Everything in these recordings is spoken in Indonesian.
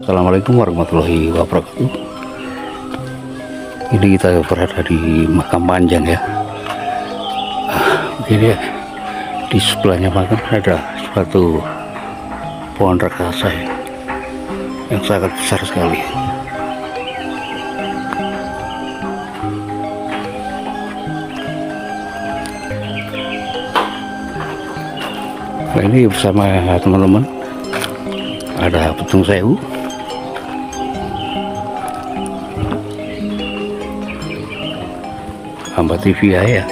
Assalamualaikum warahmatullahi wabarakatuh. Ini kita berada di makam panjang ya. Begini ya, di sebelahnya makam ada suatu pohon raksasa ya, yang sangat besar sekali. Nah, ini bersama teman-teman ada Petung Sewu, Hamba TV ya.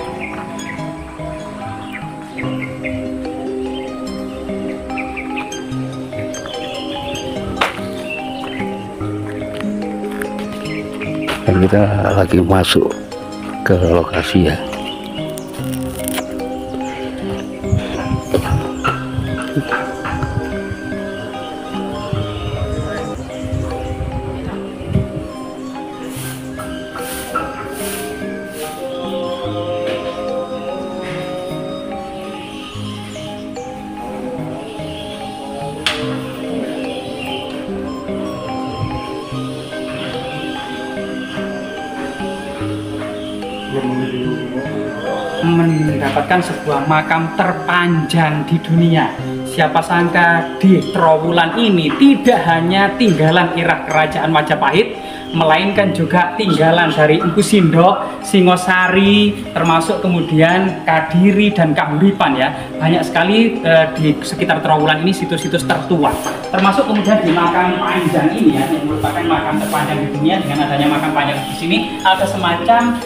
Dan kita lagi masuk ke lokasi ya. Mendapatkan sebuah makam terpanjang di dunia. Siapa sangka di Trowulan ini tidak hanya tinggalan era kerajaan Majapahit, melainkan juga tinggalan dari Empu Sindok, Singosari, termasuk kemudian Kadiri dan Kahuripan ya. Banyak sekali di sekitar Trowulan ini situs-situs tertua. Termasuk kemudian di makam panjang ini ya, yang merupakan makam terpanjang di dunia. Dengan adanya makam panjang di sini ada semacam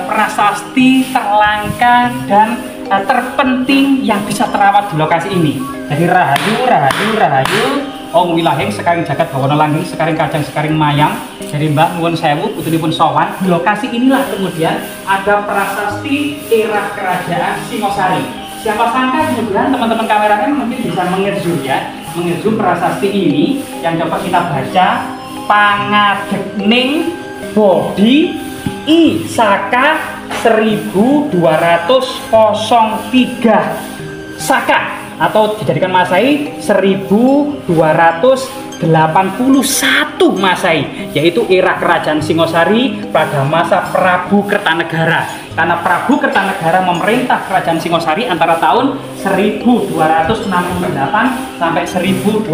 prasasti terlangka dan terpenting yang bisa terawat di lokasi ini. Jadi rahayu Om Wilahing sekaring jagat bawana langgeng sekaring kajang sekaring mayang. Jadi Mbak nuwun sewu putunipun sowan. Di lokasi inilah kemudian ada prasasti era kerajaan Singosari. Siapa sangka kemudian teman-teman kameramen mungkin bisa mengezoom ya, mengezoom prasasti ini yang coba kita baca. Pangadegning Bodi I Saka 1203 Saka, atau dijadikan Masehi 1281 Masehi, yaitu era kerajaan Singosari pada masa Prabu Kertanegara. Karena Prabu Kertanegara memerintah kerajaan Singosari antara tahun 1268 sampai 1292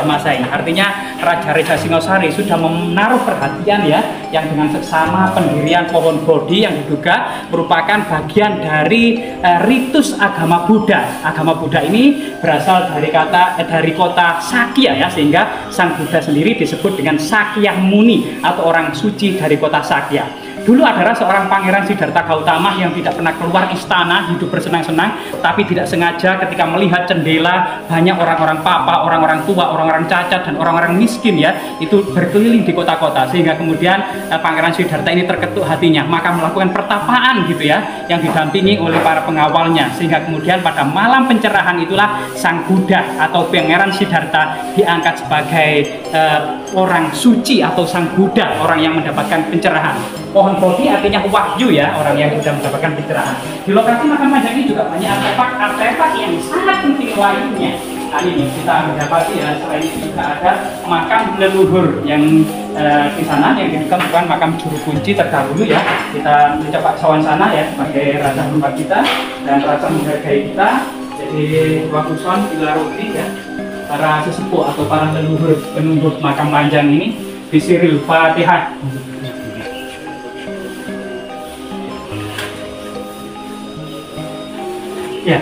Masehi. Artinya Raja Reza Singosari sudah menaruh perhatian ya, yang dengan seksama pendirian pohon Bodhi yang diduga merupakan bagian dari ritus agama Buddha. Agama Buddha ini berasal dari kota Sakya ya, sehingga Sang Buddha sendiri disebut dengan Sakya Muni atau orang suci dari kota Sakya. Dulu adalah seorang pangeran Siddhartha Gautama yang tidak pernah keluar istana, hidup bersenang-senang, tapi tidak sengaja ketika melihat jendela banyak orang-orang papa, orang-orang tua, orang-orang cacat, dan orang-orang miskin ya, itu berkeliling di kota-kota, sehingga kemudian pangeran Siddhartha ini terketuk hatinya, maka melakukan pertapaan gitu ya, yang didampingi oleh para pengawalnya, sehingga kemudian pada malam pencerahan itulah Sang Buddha atau pangeran Siddhartha diangkat sebagai orang suci atau Sang Buddha, orang yang mendapatkan pencerahan. Pohon Bodhi artinya wahyu ya, orang yang sudah mendapatkan pencerahan. Di lokasi makam panjang ini juga banyak artefak yang sangat penting lainnya. Nah ini kita mendapati ya, selain itu juga ada makam leluhur yang di sana, yang diduga merupakan makam juru kunci terdahulu ya. Kita mencoba sawan sana ya, sebagai raja tempat kita dan rasa menghargai kita. Jadi Wakuson Ilaroti ya, para sesepuh atau para leluhur penunggu makam panjang ini, Bisiril Fatihah. Ya,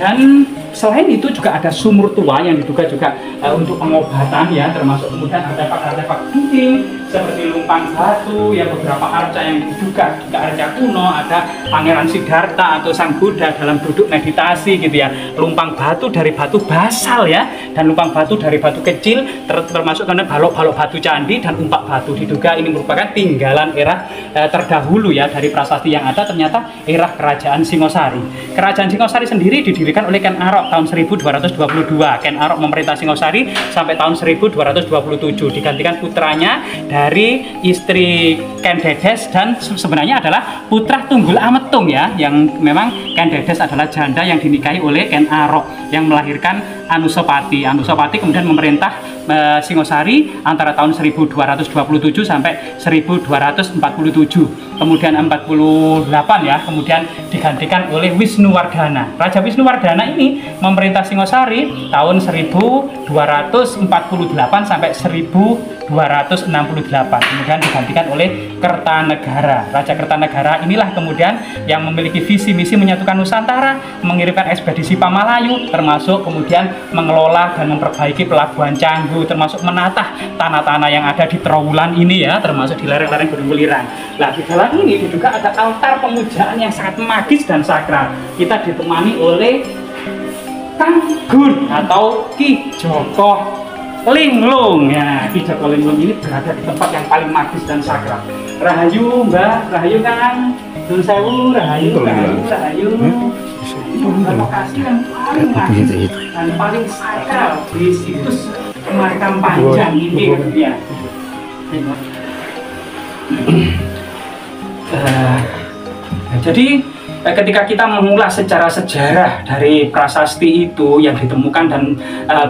dan selain itu juga ada sumur tua yang diduga juga untuk pengobatan ya, termasuk kemudian artefak-artefak penting seperti lumpang batu yang beberapa arca yang diduga juga arca kuno, ada Pangeran Siddhartha atau Sang Buddha dalam duduk meditasi gitu ya, lumpang batu dari batu basal ya, dan lumpang batu dari batu kecil, termasuk karena balok-balok batu candi dan umpak batu. Diduga ini merupakan tinggalan era terdahulu ya dari prasasti yang ada, ternyata era kerajaan Singosari. Kerajaan Singosari sendiri didirikan oleh Ken Arok tahun 1222. Ken Arok memerintah Singosari sampai tahun 1227, digantikan putranya dari istri Ken Dedes, dan sebenarnya adalah putra Tunggul Ametung ya, yang memang Ken Dedes adalah janda yang dinikahi oleh Ken Arok yang melahirkan Anusapati. Anusapati kemudian memerintah Singosari antara tahun 1227 sampai 1247. Kemudian 48 ya, kemudian digantikan oleh Wisnuwardana. Raja Wisnuwardana ini memerintah Singosari tahun 1248 sampai 1268. Kemudian digantikan oleh Kertanegara. Raja Kertanegara inilah kemudian yang memiliki visi misi menyatukan Nusantara, mengirimkan ekspedisi Pamalayu, termasuk kemudian mengelola dan memperbaiki pelabuhan Canggu, termasuk menatah tanah-tanah yang ada di Trowulan ini ya, termasuk di lereng-lereng Gunung Welirang. Nah, di dalam ini juga ada altar pemujaan yang sangat magis dan sakral. Kita ditemani oleh Kang Gun atau Ki Joko Linglung ya. Ki Joko Linglung ini berada di tempat yang paling magis dan sakral. Rahayu Mbak, Rahayu Kang, Nun Sewu, Rahayu, Rahayu. Ini lokasi yang paling magis dan paling sakral di situs Makam Panjang ini ya. Jadi ketika kita mengulas secara sejarah dari prasasti itu yang ditemukan dan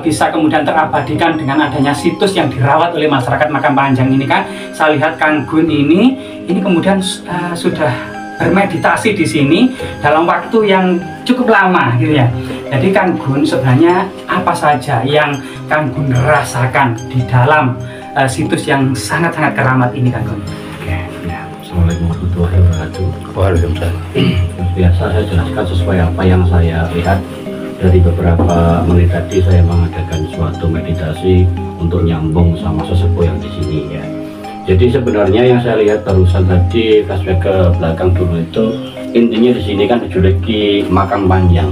bisa kemudian terabadikan dengan adanya situs yang dirawat oleh masyarakat Makam Panjang ini kan, saya lihat Kang Gun ini kemudian sudah bermeditasi di sini dalam waktu yang cukup lama gitu ya. Jadi Kang Gun sebenarnya apa saja yang Kang Gun rasakan di dalam situs yang sangat-sangat keramat ini Kang Gun? Assalamualaikum warahmatullahi wabarakatuh. Waalaikumsalam. Biasa saya jelaskan sesuai apa yang saya lihat. Dari beberapa menit tadi saya mengadakan suatu meditasi untuk nyambung sama sesepuh yang di sini ya. Jadi sebenarnya yang saya lihat barusan tadi, flashback ke belakang dulu itu, intinya di sini kan dijuluki Makam Panjang.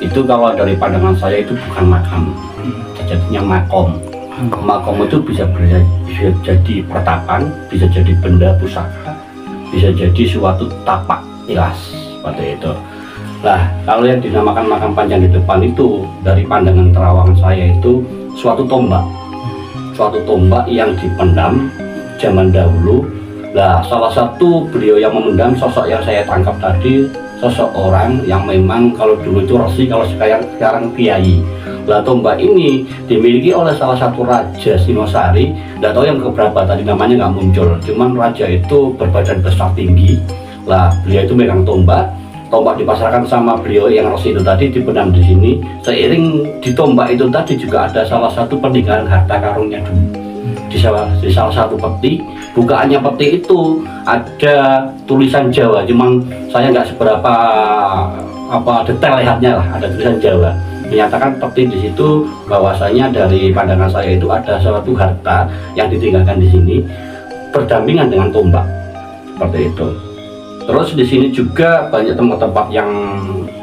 Itu kalau dari pandangan saya itu bukan makam, jadinya makom. Makom itu bisa jadi pertapan, bisa jadi benda pusaka, bisa jadi suatu tapak ilas seperti itu. Nah, kalau yang dinamakan Makam Panjang di depan itu dari pandangan terawangan saya itu suatu tombak yang dipendam zaman dahulu. Nah, salah satu beliau yang memendam, sosok yang saya tangkap tadi, sosok orang yang memang kalau dulu itu resi, kalau sekarang kiai. Lah, tombak ini dimiliki oleh salah satu raja Singosari, nggak tahu yang keberapa tadi namanya nggak muncul, cuman raja itu berbadan besar tinggi. Lah, beliau itu megang tombak dipasarkan sama beliau yang resi itu tadi, dipendam di sini. Seiring di tombak itu tadi juga ada salah satu peninggalan harta karunnya dulu. Di salah satu peti, bukaannya peti itu ada tulisan Jawa, cuman saya nggak seberapa detail lihatnya lah, ada tulisan Jawa. Menyatakan peti di situ bahwasanya dari pandangan saya itu ada suatu harta yang ditinggalkan di sini berdampingan dengan tombak seperti itu. Terus di sini juga banyak tempat-tempat yang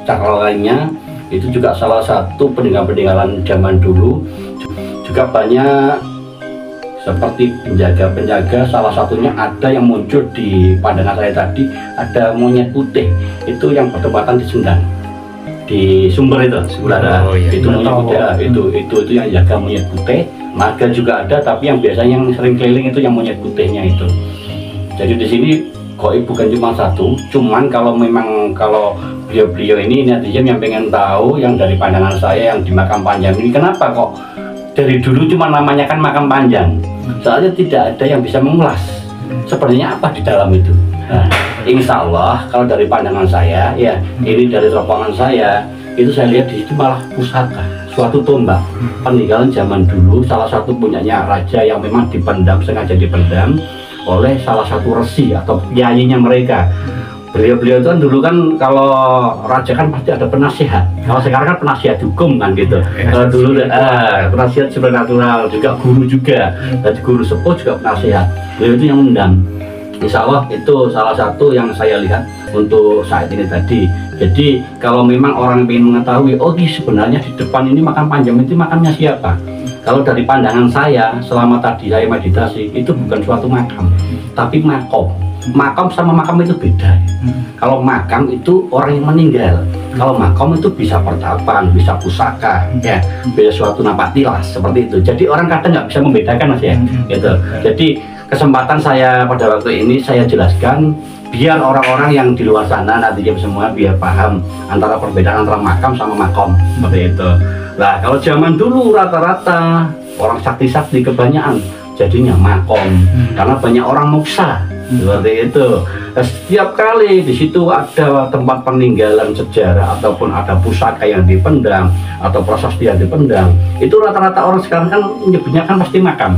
sakral lainnya, itu juga salah satu peninggalan zaman dulu. Juga banyak seperti penjaga-penjaga, salah satunya ada yang muncul di pandangan saya tadi, ada monyet putih itu yang bertempatan di Sendang, di sumber itu sebelah itu monyet putih, itu yang jaga monyet putih. Naga juga ada, tapi yang biasanya yang sering keliling itu yang monyet putihnya itu. Jadi di sini goib bukan cuma satu, cuman kalau beliau ini netizen yang pengen tahu yang dari pandangan saya yang di Makam Panjang ini, kenapa kok dari dulu cuma namanya kan Makam Panjang, soalnya tidak ada yang bisa mengulas sebenarnya apa di dalam itu. Nah, insya Allah kalau dari pandangan saya ya, ini dari teropongan saya itu saya lihat di situ malah pusaka, suatu tombak peninggalan zaman dulu, salah satu punyanya raja yang memang dipendam, sengaja dipendam oleh salah satu resi atau kiainya mereka. Beliau-beliau itu kan dulu kan kalau raja kan pasti ada penasihat. Kalau sekarang kan penasihat hukum kan gitu. Kalau dulu penasihat supernatural, juga guru juga. Dan guru sepuh juga penasihat. Beliau itu yang mendam. Insya Allah itu salah satu yang saya lihat untuk saat ini tadi. Jadi kalau memang orang ingin mengetahui, oh sebenarnya di depan ini Makam Panjang itu makamnya siapa? Kalau dari pandangan saya selama tadi saya meditasi, itu bukan suatu makam, tapi makom. makam sama makam itu beda. Kalau makam itu orang yang meninggal, kalau makam itu bisa pertapan, bisa pusaka, ya, bisa suatu napatilas seperti itu. Jadi orang kadang nggak bisa membedakan Mas ya, gitu. Jadi kesempatan saya pada waktu ini saya jelaskan biar orang-orang yang di luar sana nantinya semua biar paham antara perbedaan antara makam sama makom seperti itu. Nah kalau zaman dulu rata-rata orang sakti-sakti kebanyakan jadinya makom karena banyak orang muksa seperti itu. Nah, setiap kali di situ ada tempat peninggalan sejarah ataupun ada pusaka yang dipendam atau prasasti yang dipendam, itu rata-rata orang sekarang kan menyebutnya kan pasti makam.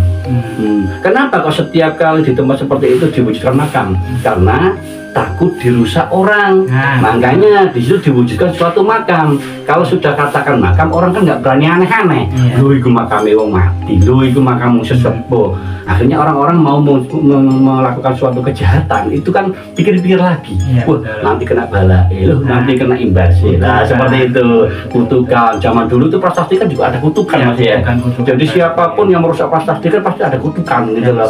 Kenapa kok setiap kali di tempat seperti itu diwujudkan makam? Karena takut dirusak orang. Makanya di situ diwujudkan suatu makam. Kalau sudah katakan makam, orang kan nggak berani aneh-aneh. Lu itu makam wong mati, lu itu makam sesepuh. Akhirnya orang-orang mau melakukan suatu kejahatan itu kan pikir-pikir lagi. Wah, nanti kena bala, nanti kena imbas. Nah, seperti itu. Kutukan. Zaman dulu itu prasasti kan juga ada kutukan Mas ya. Jadi siapapun yang merusak prasasti kan pasti ada kutukan gitu loh.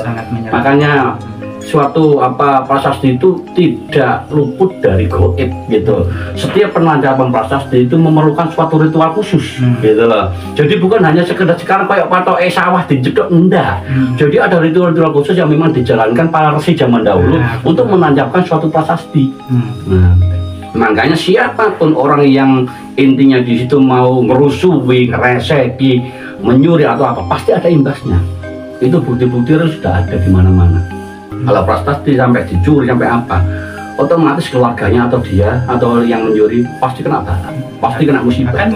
Makanya suatu prasasti itu tidak luput dari gaib gitu. Setiap penangkapan prasasti itu memerlukan suatu ritual khusus gitu loh. Jadi bukan hanya sekedar sekarang kayak patok sawah dijedok, enggak. Jadi ada ritual-ritual khusus yang memang dijalankan para resi zaman dahulu untuk menancapkan suatu prasasti. Makanya siapapun orang yang intinya di situ mau ngerusuhi, ngereseki, menyuri atau apa, pasti ada imbasnya. Itu bukti-bukti sudah ada di mana-mana. Kalau prasasti sampai dicuri sampai apa, otomatis keluarganya atau dia atau yang mencuri pasti kena bala, pasti kena musibah,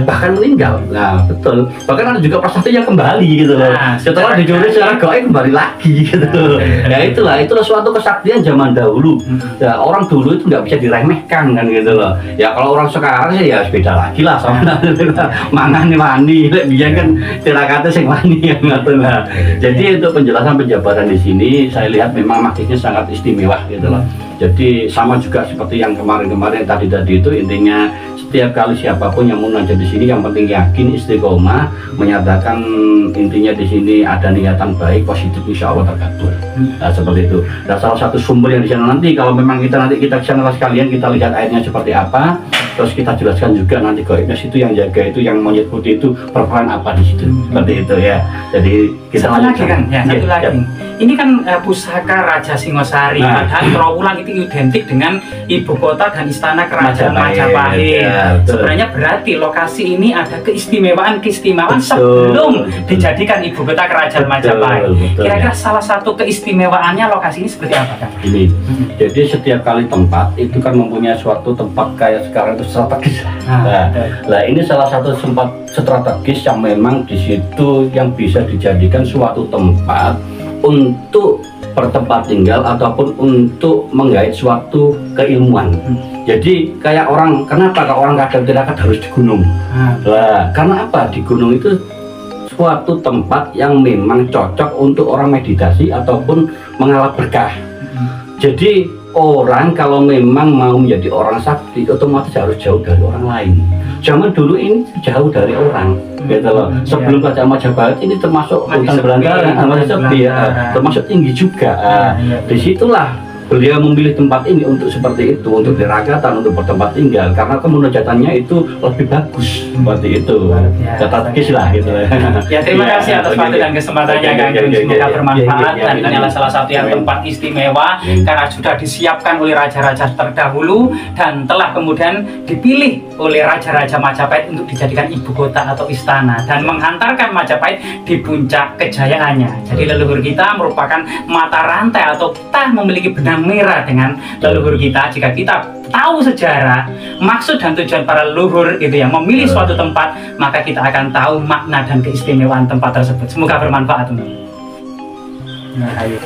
bahkan meninggal. Nah betul, bahkan ada juga prasasti yang kembali gitu loh. Setelah dicuri secara gaib kembali lagi gitu. Ya itulah suatu kesaktian zaman dahulu. Ya, orang dulu itu nggak bisa diremehkan kan gitu loh. Ya kalau orang sekarang sih ya beda lagi lah sama mangan mani, biar kan tirakatnya sing mani yang ngatur lah. Jadi untuk penjelasan penjabaran di sini saya lihat memang maksudnya sangat istimewa gitu loh. Jadi sama juga seperti yang kemarin-kemarin tadi itu intinya setiap kali siapapun yang mau munajat di sini yang penting yakin istiqomah menyatakan intinya di sini ada niatan baik positif insya Allah terkabul. Nah, seperti itu. Dan salah satu sumber yang di sana nanti kalau memang kita ke sana sekalian kita lihat airnya seperti apa, terus kita jelaskan juga nanti gaibnya situ yang jaga itu yang monyet putih itu berperan apa di situ seperti itu ya. Jadi kita lagi kan ya, satu lagi. Ini kan pusaka Raja Singosari, padahal Trowulan itu identik dengan ibu kota dan istana kerajaan Majapahit. Sebenarnya berarti lokasi ini ada keistimewaan sebelum dijadikan ibu kota kerajaan Majapahit. Kira-kira salah satu keistimewaannya lokasi ini seperti apa kan? Ini, jadi setiap kali tempat itu kan mempunyai suatu tempat kayak sekarang itu strategis. Nah, ini salah satu tempat strategis yang memang di situ yang bisa dijadikan suatu tempat untuk bertempat tinggal ataupun untuk menggait suatu keilmuan. Jadi kayak orang, kenapa kalau orang kadang tidak harus di gunung? Nah, karena apa? Di gunung itu suatu tempat yang memang cocok untuk orang meditasi ataupun mengalap berkah. Jadi orang kalau memang mau menjadi orang sakti otomatis harus jauh dari orang lain. Zaman dulu ini jauh dari orang gitu loh. Sebelum Kerajaan Majapahit ini termasuk hutan belantara, masih sepi ya, termasuk tinggi juga. Disitulah beliau memilih tempat ini untuk seperti itu, untuk diragatan, untuk bertempat tinggal karena kemunajatannya itu lebih bagus seperti itu. Strategis lah gitu. Ya terima kasih atas waktu dan kesempatannya Kang Gun, semoga bermanfaat dan ini adalah salah satu yang tempat istimewa karena sudah disiapkan oleh raja-raja terdahulu dan telah kemudian dipilih oleh raja-raja Majapahit untuk dijadikan ibu kota atau istana dan menghantarkan Majapahit di puncak kejayaannya. Jadi leluhur kita merupakan mata rantai atau kita memiliki benang merah dengan leluhur kita. Jika kita tahu sejarah, maksud dan tujuan para leluhur itu yang memilih suatu tempat, maka kita akan tahu makna dan keistimewaan tempat tersebut. Semoga bermanfaat teman. Nah, ayo.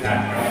Nah,